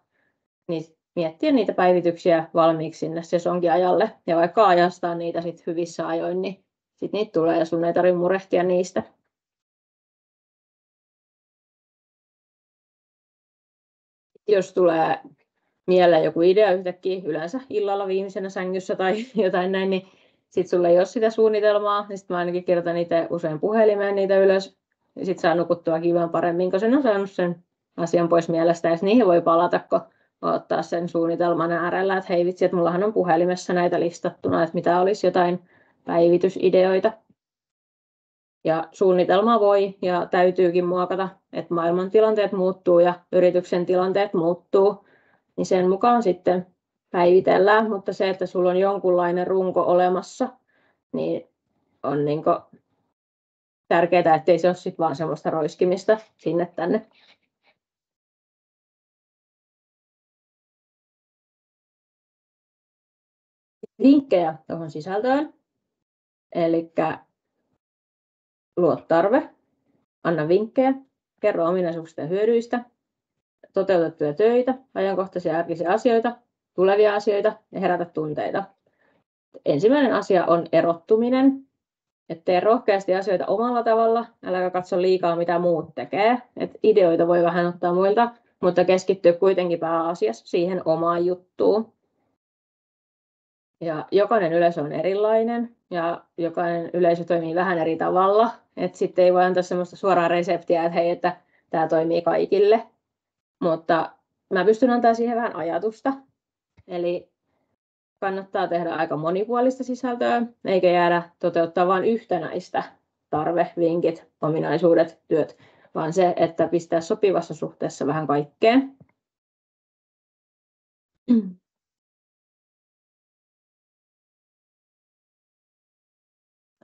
niin miettiä niitä päivityksiä valmiiksi sinne sesonkiajalle. Ja vaikka ajastaa niitä sit hyvissä ajoin, niin sitten niitä tulee ja sun ei tarvitse murehtia niistä. Jos tulee mieleen joku idea yhtäkkiä, yleensä illalla viimeisenä sängyssä tai jotain näin, niin sitten sulla ei ole sitä suunnitelmaa, niin sitten mä ainakin kirjoitan niitä usein puhelimeen niitä ylös, ja sitten saa nukuttua kivaan paremmin, kun sen on saanut sen asian pois mielestä, ja niihin voi palata, kun ottaa sen suunnitelman äärellä, että hei vitsi, että mullahan on puhelimessa näitä listattuna, että mitä olisi jotain päivitysideoita. Ja suunnitelmaa voi ja täytyykin muokata, että maailman tilanteet muuttuu ja yrityksen tilanteet muuttuu, niin sen mukaan sitten päivitellään, mutta se, että sulla on jonkunlainen runko olemassa, niin on niin kuin tärkeää, ettei se ole sit vaan semmoista roiskimista sinne tänne. Vinkkejä tuohon sisältöön. Eli luo tarve, anna vinkkejä, kerro ominaisuuksista ja hyödyistä, toteutettuja töitä, ajankohtaisia arkisia asioita, tulevia asioita ja herätä tunteita. Ensimmäinen asia on erottuminen. Et tee rohkeasti asioita omalla tavalla, äläkä katso liikaa mitä muut tekee. Et ideoita voi vähän ottaa muilta, mutta keskittyä kuitenkin pääasiassa siihen omaan juttuun. Ja jokainen yleisö on erilainen ja jokainen yleisö toimii vähän eri tavalla. Et sitten ei voi antaa semmoista suoraa reseptiä, että hei, että tämä toimii kaikille. Mutta mä pystyn antamaan siihen vähän ajatusta. Eli kannattaa tehdä aika monipuolista sisältöä, eikä jäädä toteuttaa vain yhtenäistä tarve, vinkit, ominaisuudet, työt, vaan se, että pistää sopivassa suhteessa vähän kaikkeen.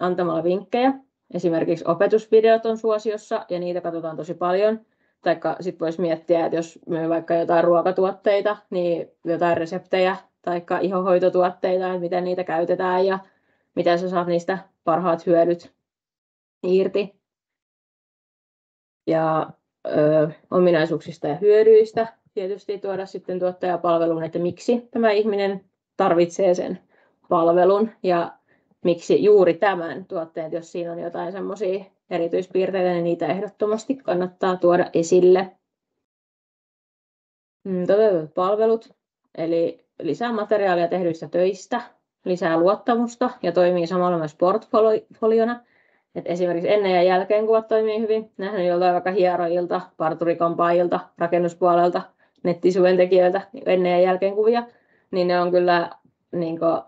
Antamalla vinkkejä. Esimerkiksi opetusvideot on suosiossa ja niitä katsotaan tosi paljon. Taikka sitten voisi miettiä, että jos myy vaikka jotain ruokatuotteita, niin jotain reseptejä tai ihohoitotuotteita, että miten niitä käytetään ja miten sä saat niistä parhaat hyödyt irti. Ja ominaisuuksista ja hyödyistä tietysti tuoda sitten tuottajapalveluun, että miksi tämä ihminen tarvitsee sen palvelun ja miksi juuri tämän tuotteen, jos siinä on jotain semmoisia erityispiirteitä, niin niitä ehdottomasti kannattaa tuoda esille. Toteutetut palvelut, eli lisää materiaalia tehdyistä töistä, lisää luottamusta ja toimii samalla myös portfoliona. Et esimerkiksi ennen ja jälkeen kuvat toimii hyvin. Nähdään joltain vaikka hierojilta, parturikampaajilta, rakennuspuolelta, nettisivujen tekijöiltä ennen ja jälkeen kuvia, niin ne on kyllä niin kuin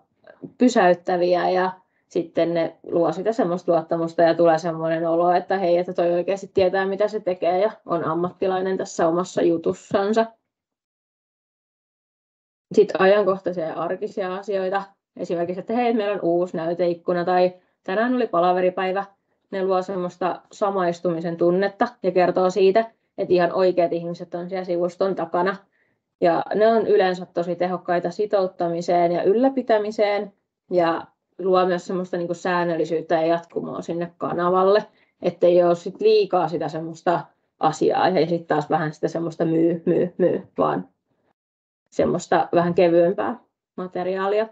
pysäyttäviä ja sitten ne luo sitä semmoista luottamusta ja tulee semmoinen olo, että hei, että toi oikeasti tietää mitä se tekee ja on ammattilainen tässä omassa jutussansa. Sitten ajankohtaisia ja arkisia asioita. Esimerkiksi, että hei, meillä on uusi näyteikkuna tai tänään oli palaveripäivä. Ne luo semmoista samaistumisen tunnetta ja kertoo siitä, että ihan oikeat ihmiset on siellä sivuston takana. Ja ne on yleensä tosi tehokkaita sitouttamiseen ja ylläpitämiseen ja luo myös semmoista niin kuin säännöllisyyttä ja jatkumoa sinne kanavalle, ettei ole sit liikaa sitä semmoista asiaa ja sitten taas vähän sitä semmoista myy, vaan semmoista vähän kevyempää materiaalia.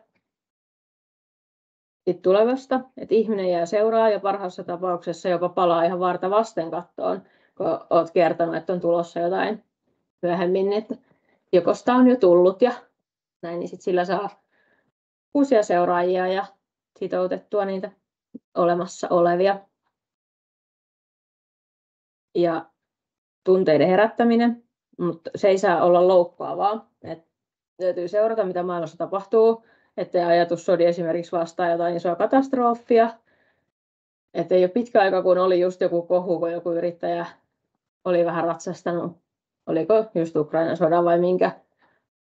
Sitten tulevasta, että ihminen jää seuraa ja parhaassa tapauksessa jopa palaa ihan varta vasten kattoon, kun olet kertonut, että on tulossa jotain myöhemmin, että joko sitä on jo tullut ja näin, niin sit sillä saa uusia seuraajia ja sitoutettua niitä olemassa olevia. Ja tunteiden herättäminen, mutta se ei saa olla loukkaavaa. Et täytyy seurata, mitä maailmassa tapahtuu, ettei ajatus sodi esimerkiksi vastaan jotain isoa katastrofia. Et ei ole pitkä aika, kun oli just joku kohu, kun joku yrittäjä oli vähän ratsastanut, oliko just Ukrainan sodan vai minkä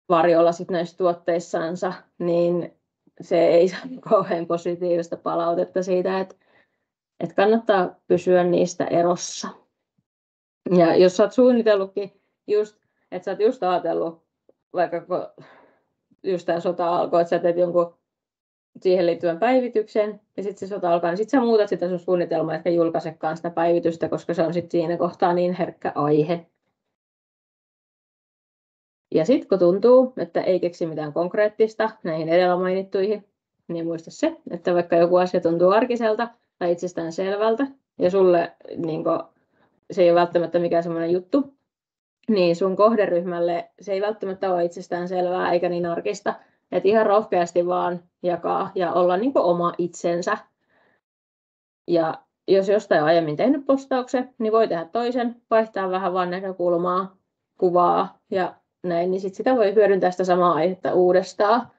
varjolla sit näissä tuotteissansa, niin se ei saa kauhean positiivista palautetta siitä, että kannattaa pysyä niistä erossa. Ja jos sä oot suunnitellutkin just, että sä oot just ajatellut, vaikka kun just tämä sota alkoi, että sä teet jonkun siihen liittyvän päivityksen, ja sitten se sota alkaa, niin sitten sä muutat sitä sun suunnitelmaa, etkä julkaisekaan sitä päivitystä, koska se on sitten siinä kohtaa niin herkkä aihe. Ja sitten kun tuntuu, että ei keksi mitään konkreettista näihin edellä mainittuihin, niin muista se, että vaikka joku asia tuntuu arkiselta tai itsestään selvältä, ja sulle niin se ei ole välttämättä mikään semmoinen juttu, niin sun kohderyhmälle se ei välttämättä ole itsestään selvää eikä niin arkista. Että ihan rohkeasti vaan jakaa ja olla niin oma itsensä. Ja jos jostain on aiemmin tehnyt postauksen, niin voi tehdä toisen, vaihtaa vähän vaan näkökulmaa, kuvaa ja näin, niin sitä voi hyödyntää sitä samaa aihetta uudestaan.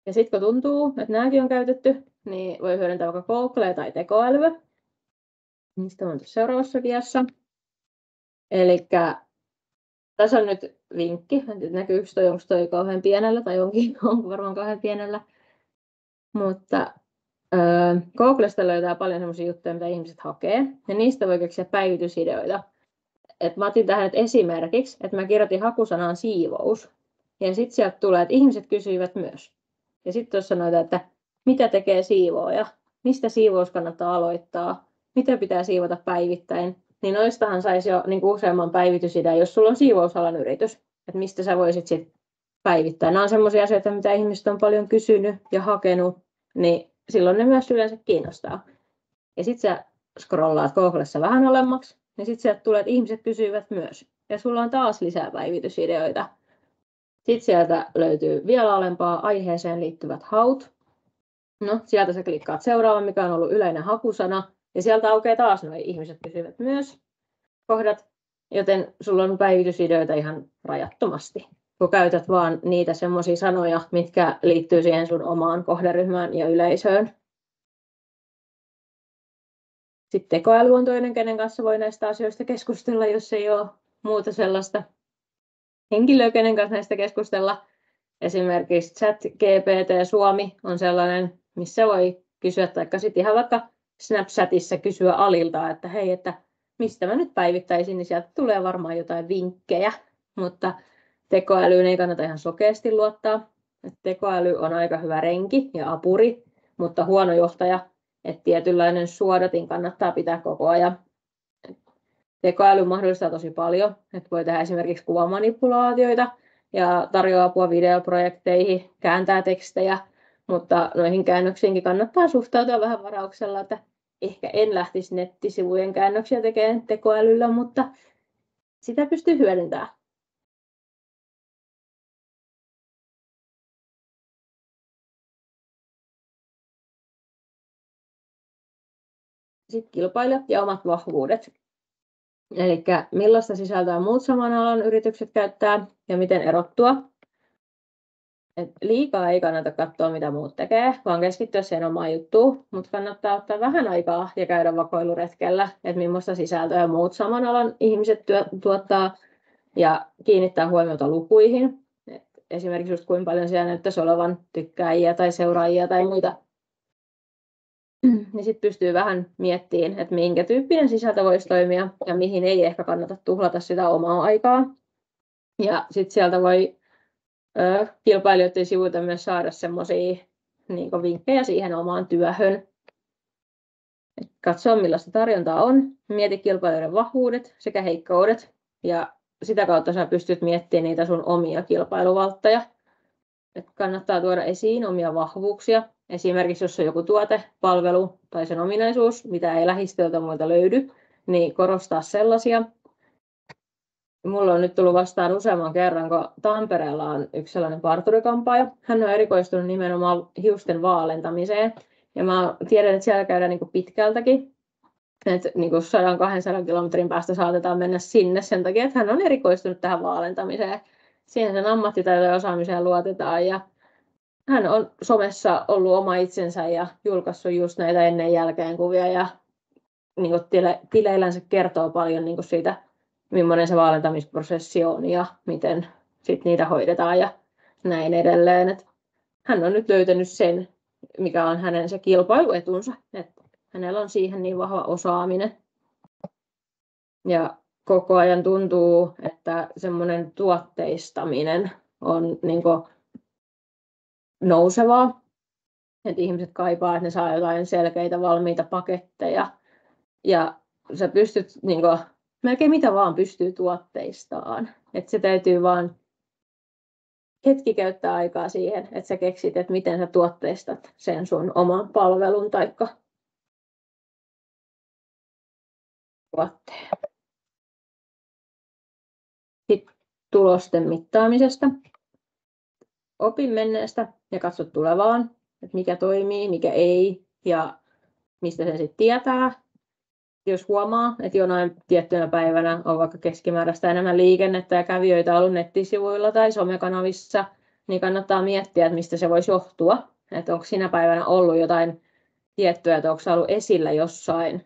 Ja sitten kun tuntuu, että nämäkin on käytetty, niin voi hyödyntää vaikka Googlea tai tekoälyä. Niistä on seuraavassa diassa. Eli tässä on nyt vinkki, näkyykö toi, onko toi kauhean pienellä tai onko varmaan kauhean pienellä. Mutta Googlesta löytää paljon sellaisia juttuja, mitä ihmiset hakee, ja niistä voi keksiä päivitysideoita. Et mä otin tähän nyt esimerkiksi, että mä kirjoitin hakusanaan siivous, ja sitten sieltä tulee, että ihmiset kysyivät myös. Ja sitten tuossa sanotaan, että mitä tekee siivooja, mistä siivous kannattaa aloittaa, mitä pitää siivota päivittäin, niin noistahan saisi jo niin useamman päivitysidean, jos sulla on siivousalan yritys, että mistä sä voisit sitten päivittää. Nämä on sellaisia asioita, mitä ihmiset on paljon kysynyt ja hakenut, niin silloin ne myös yleensä kiinnostaa. Ja sitten sä scrollaat Googlessa vähän alemmaksi, niin sitten sieltä tulee, että ihmiset kysyivät myös. Ja sulla on taas lisää päivitysideoita. Sitten sieltä löytyy vielä alempaa aiheeseen liittyvät haut. No, sieltä sä klikkaat seuraavan, mikä on ollut yleinen hakusana. Ja sieltä aukeaa taas nuo ihmiset kysyvät myös kohdat. Joten sulla on päivitysideoita ihan rajattomasti, kun käytät vaan niitä semmoisia sanoja, mitkä liittyy siihen sun omaan kohderyhmään ja yleisöön. Sitten tekoäly on toinen, kenen kanssa voi näistä asioista keskustella, jos ei ole muuta sellaista henkilöä, kenen kanssa näistä keskustella. Esimerkiksi ChatGPT Suomi on sellainen, missä voi kysyä, tai sitten ihan vaikka Snapchatissa kysyä Alilta, että hei, että mistä mä nyt päivittäisin, niin sieltä tulee varmaan jotain vinkkejä, mutta tekoälyyn ei kannata ihan sokeasti luottaa. Tekoäly on aika hyvä renki ja apuri, mutta huono johtaja, että tietynlainen suodatin kannattaa pitää koko ajan. Tekoäly mahdollistaa tosi paljon, että voi tehdä esimerkiksi kuvamanipulaatioita ja tarjoaa apua videoprojekteihin, kääntää tekstejä, mutta noihin käännöksiinkin kannattaa suhtautua vähän varauksella, että ehkä en lähtisi nettisivujen käännöksiä tekemään tekoälyllä, mutta sitä pystyy hyödyntämään. Sitten kilpailijat ja omat vahvuudet. Eli millaista sisältöä muut saman alan yritykset käyttää ja miten erottua. Et liikaa ei kannata katsoa, mitä muut tekee, vaan keskittyä siihen omaan juttuun, mutta kannattaa ottaa vähän aikaa ja käydä vakoiluretkellä, että millaista sisältöä muut saman alan ihmiset tuottaa ja kiinnittää huomiota lukuihin. Et esimerkiksi just kuinka paljon siellä näyttäisi olevan tykkääjiä tai seuraajia tai muita. Niin sitten pystyy vähän miettimään, että minkä tyyppinen sisältö voisi toimia ja mihin ei ehkä kannata tuhlata sitä omaa aikaa. Ja sitten sieltä voi kilpailijoiden sivuilta myös saada semmoisia niin vinkkejä siihen omaan työhön. Katsoa, millaista tarjontaa on, mieti kilpailijoiden vahvuudet sekä heikkoudet, ja sitä kautta sä pystyt miettimään niitä sun omia kilpailuvaltteja. Et kannattaa tuoda esiin omia vahvuuksia. Esimerkiksi jos on joku tuote, palvelu tai sen ominaisuus, mitä ei lähistöltä muilta löydy, niin korostaa sellaisia. Mulla on nyt tullut vastaan useamman kerran, kun Tampereella on yksi sellainen parturikampaaja. Hän on erikoistunut nimenomaan hiusten vaalentamiseen. Ja mä tiedän, että siellä käydään niin pitkältäkin. Että niin 100-200 kilometrin päästä saatetaan mennä sinne sen takia, että hän on erikoistunut tähän vaalentamiseen. Siihen sen ammattitaito ja osaamiseen luotetaan. Ja hän on somessa ollut oma itsensä ja julkaissut just näitä ennen jälkeen kuvia. Ja niin tileillänsä kertoo paljon niin siitä, millainen se vaalentamisprosessi on ja miten sit niitä hoidetaan ja näin edelleen. Et hän on nyt löytänyt sen, mikä on hänen se kilpailuetunsa, että hänellä on siihen niin vahva osaaminen. Ja koko ajan tuntuu, että semmoinen tuotteistaminen on niin nousevaa. että ihmiset kaipaa, että ne saa jotain selkeitä valmiita paketteja. Ja sä pystyt, niin kuin, melkein mitä vaan pystyy tuotteistaan. Että se täytyy vaan hetki käyttää aikaa siihen, että sä keksit, että miten sä tuotteistat sen sun oman palvelun tai tuotteen. Sitten tulosten mittaamisesta. Opin menneestä ja katso tulevaan, että mikä toimii, mikä ei ja mistä sen sitten tietää. Jos huomaa, että jonain tiettynä päivänä on vaikka keskimääräistä enemmän liikennettä ja kävijöitä ollut nettisivuilla tai somekanavissa, niin kannattaa miettiä, että mistä se voisi johtua. Että onko siinä päivänä ollut jotain tiettyä, että onko se ollut esillä jossain,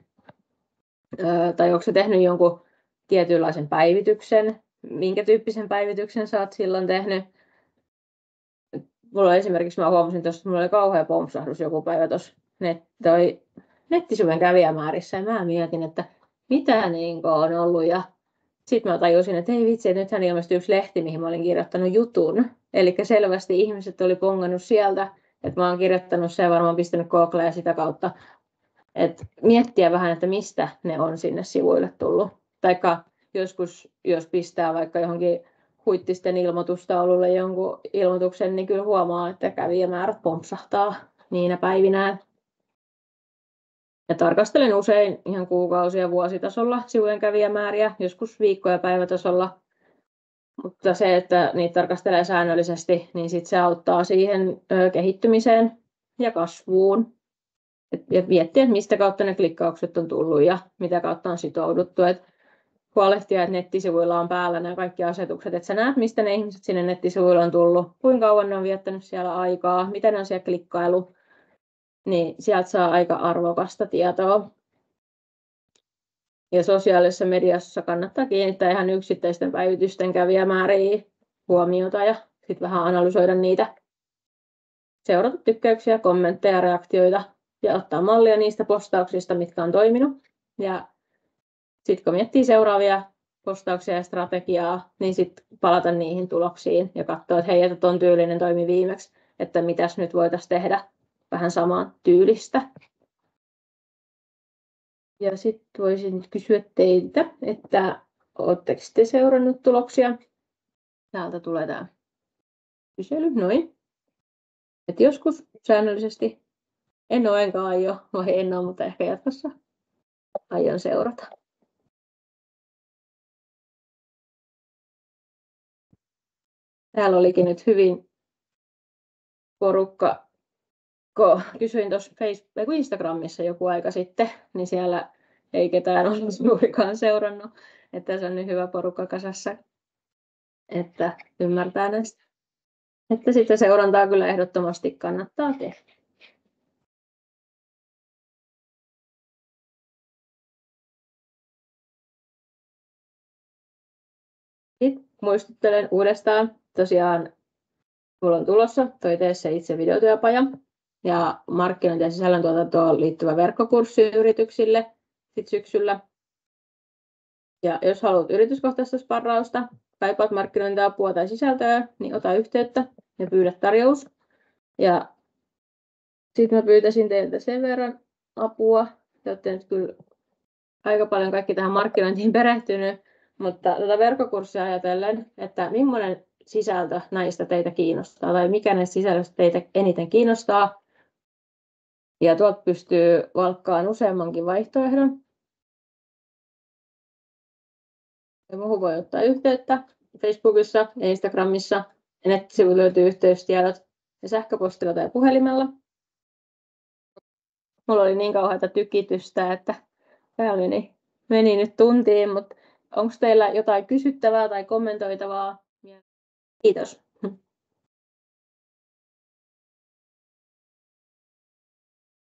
tai onko se tehnyt jonkun tietynlaisen päivityksen, minkä tyyppisen päivityksen sä oot silloin tehnyt. Mulla esimerkiksi, mä huomasin tuossa, että mulla oli kauhea pompsahdus joku päivä tuossa nettisivujen kävijämäärissä, ja mä mietin, että mitä niin on ollut, ja sitten mä tajusin, että ei vitsi, että nythän ilmestyi yksi lehti, mihin mä olin kirjoittanut jutun, eli selvästi ihmiset oli pongannut sieltä, että mä oon kirjoittanut sen ja varmaan pistänyt Googleen sitä kautta, että miettiä vähän, että mistä ne on sinne sivuille tullut, taikka joskus, jos pistää vaikka johonkin Huittisten ilmoitustaululle jonkun ilmoituksen, niin kyllä huomaa, että kävijämäärät pompsahtaa niinä päivinä. Ja tarkastelen usein ihan kuukausia vuositasolla sivujen kävijämääriä, joskus viikko- ja päivätasolla. Mutta se, että niitä tarkastelee säännöllisesti, niin sit se auttaa siihen kehittymiseen ja kasvuun. Ja miettiä, että mistä kautta ne klikkaukset on tullut ja mitä kautta on sitouduttu. Huolehtia, että nettisivuilla on päällä nämä kaikki asetukset, että sä näet, mistä ne ihmiset sinne nettisivuilla on tullut, kuinka kauan ne on viettänyt siellä aikaa, mitä ne on siellä klikkailu, niin sieltä saa aika arvokasta tietoa. Ja sosiaalisessa mediassa kannattaa kiinnittää ihan yksittäisten päivitysten kävijämääriä huomiota ja sitten vähän analysoida niitä, seurata tykkäyksiä, kommentteja, reaktioita ja ottaa mallia niistä postauksista, mitkä on toiminut. Ja sitten kun miettii seuraavia postauksia ja strategiaa, niin sitten palata niihin tuloksiin ja katsoa, että hei, että ton tyylinen toimi viimeksi, että mitäs nyt voitaisiin tehdä vähän samaa tyylistä. Ja sitten voisin kysyä teiltä, että oletteko te seurannut tuloksia? Täältä tulee tämä kysely, noin. Et joskus säännöllisesti, en ole enkä aio, vai en ole, mutta ehkä jatkossa aion seurata. Täällä olikin nyt hyvin porukka, kun kysyin tuossa Instagramissa joku aika sitten, niin siellä ei ketään ole juurikaan seurannut, että tässä on nyt hyvä porukka kasassa, että ymmärtää näistä. Että sitä seurantaa kyllä ehdottomasti kannattaa tehdä. Sitten muistuttelen uudestaan, tosiaan minulla on tulossa toi Tee se itse videotyöpaja ja markkinointi- ja sisällöntuotantoon liittyvä verkkokurssi yrityksille sit syksyllä. Ja jos haluat yrityskohtaista sparrausta, kaipaat markkinointiapua tai sisältöä, niin ota yhteyttä ja pyydä tarjous. Ja sitten mä pyytäisin teiltä sen verran apua. Te olette nyt kyllä aika paljon kaikki tähän markkinointiin perehtynyt, mutta tätä verkkokurssia ajatellen, että millainen sisältö näistä teitä kiinnostaa tai mikä näistä sisällöistä teitä eniten kiinnostaa. Ja tuolta pystyy valkkaamaan useammankin vaihtoehdon. Ja muuhun voi ottaa yhteyttä Facebookissa ja Instagramissa. Ja nettisivuilla löytyy yhteystiedot ja sähköpostilla tai puhelimella. Mulla oli niin kauheata tykitystä, että tämä meni nyt tuntiin, mutta onko teillä jotain kysyttävää tai kommentoitavaa? Kiitos.